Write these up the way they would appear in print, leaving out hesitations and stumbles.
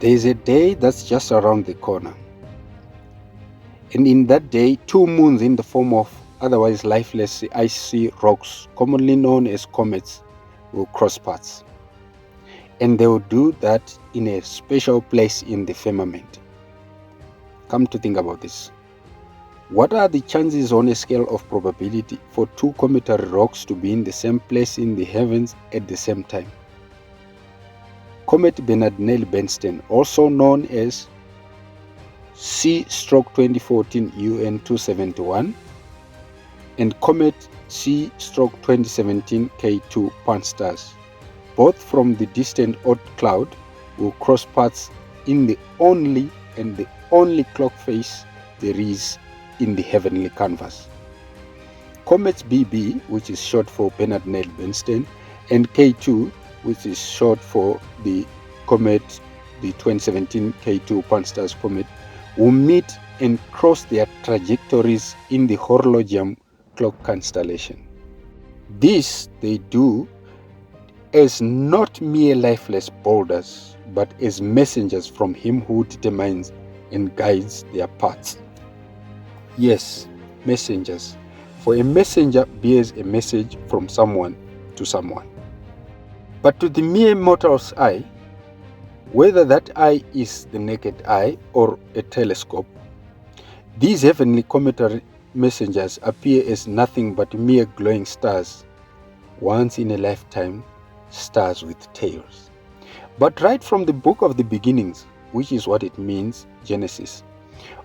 There is a day that's just around the corner. And in that day, two moons in the form of otherwise lifeless icy rocks, commonly known as comets, will cross paths. And they will do that in a special place in the firmament. Come to think about this. What are the chances on a scale of probability for two cometary rocks to be in the same place in the heavens at the same time? Comet Bernardinelli-Bernstein, also known as C/2014 UN₂₇₁ and Comet C/2017 K2 PanSTARRS, both from the distant Oort cloud, will cross paths in the only clockface there is in the heavenly canvas. Comets BB, which is short for Bernardinelli-Bernstein, and K2, which is short for the 2017 K2 PanSTARRS comet, will meet and cross their trajectories in the Horologium clock constellation. This they do as not mere lifeless boulders, but as messengers from Him who determines and guides their paths. Yes, messengers. For a messenger bears a message from someone to someone. But to the mere mortal's eye, whether that eye is the naked eye or a telescope, these heavenly cometary messengers appear as nothing but mere glowing stars, once in a lifetime stars with tails. But right from the book of the beginnings, which is what it means, Genesis,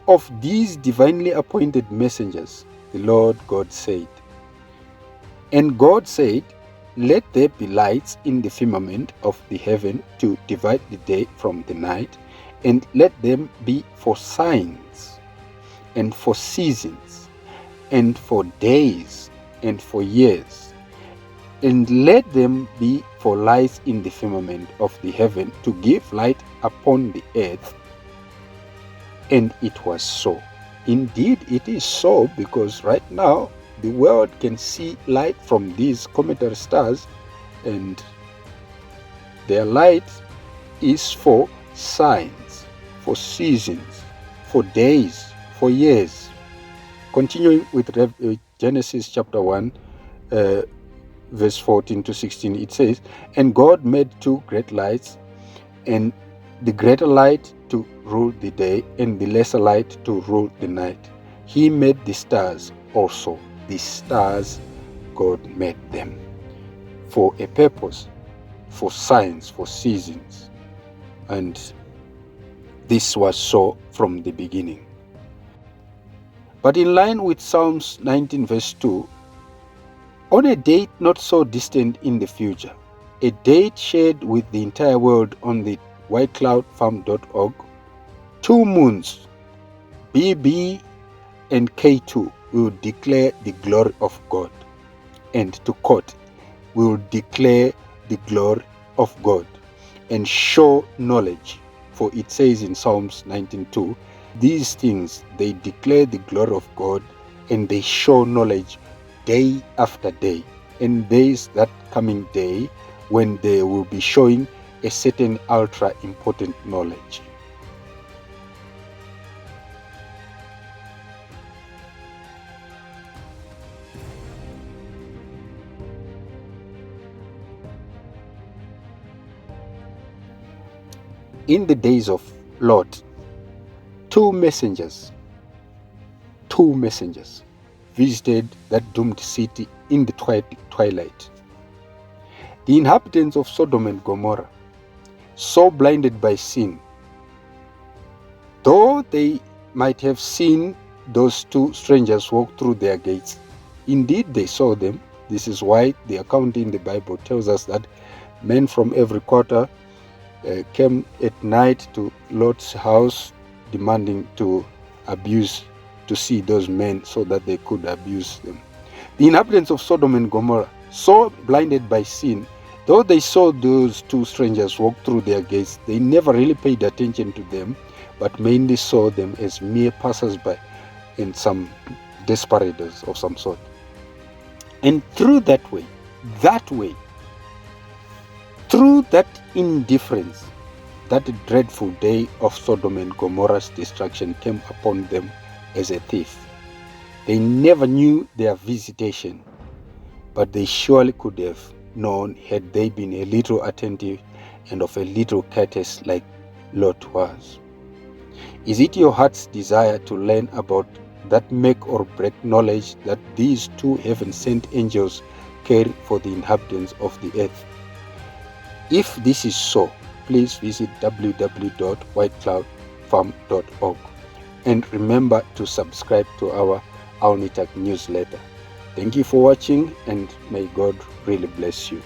of these divinely appointed messengers, the Lord God said, "And God said, let there be lights in the firmament of the heaven to divide the day from the night, and let them be for signs, and for seasons, and for days, and for years, and let them be for lights in the firmament of the heaven to give light upon the earth." And it was so. Indeed, it is so, because right now the world can see light from these cometary stars, and their light is for signs, for seasons, for days, for years. Continuing with Genesis chapter 1, verse 14 to 16, it says, "And God made two great lights, and the greater light to rule the day, and the lesser light to rule the night. He made the stars also. The stars, God made them for a purpose, for signs, for seasons." And this was so from the beginning. But in line with Psalms 19 verse 2, on a date not so distant in the future, a date shared with the entire world on the whitecloudfarm.org, two moons, BB and K2, will declare the glory of God. And to quote, will declare the glory of God and show knowledge. For it says in Psalms 19:2, these things they declare the glory of God, and they show knowledge day after day. And there is that coming day when they will be showing a certain ultra important knowledge. In the days of Lot, two messengers visited that doomed city in the twilight. The inhabitants of Sodom and Gomorrah, so blinded by sin, though they might have seen those two strangers walk through their gates, indeed they saw them. This is why the account in the Bible tells us that men from every quarter came at night to Lot's house, demanding to see those men so that they could abuse them. The inhabitants of Sodom and Gomorrah, so blinded by sin, though they saw those two strangers walk through their gates, they never really paid attention to them, but mainly saw them as mere passers-by and some desperados of some sort. And through that through that indifference, that dreadful day of Sodom and Gomorrah's destruction came upon them as a thief. They never knew their visitation, but they surely could have known had they been a little attentive and of a little courteous like Lot was. Is it your heart's desire to learn about that make or break knowledge that these two heaven-sent angels carry for the inhabitants of the earth? If this is so, please visit www.whitecloudfarm.org and remember to subscribe to our Aunitak newsletter. Thank you for watching, and may God really bless you.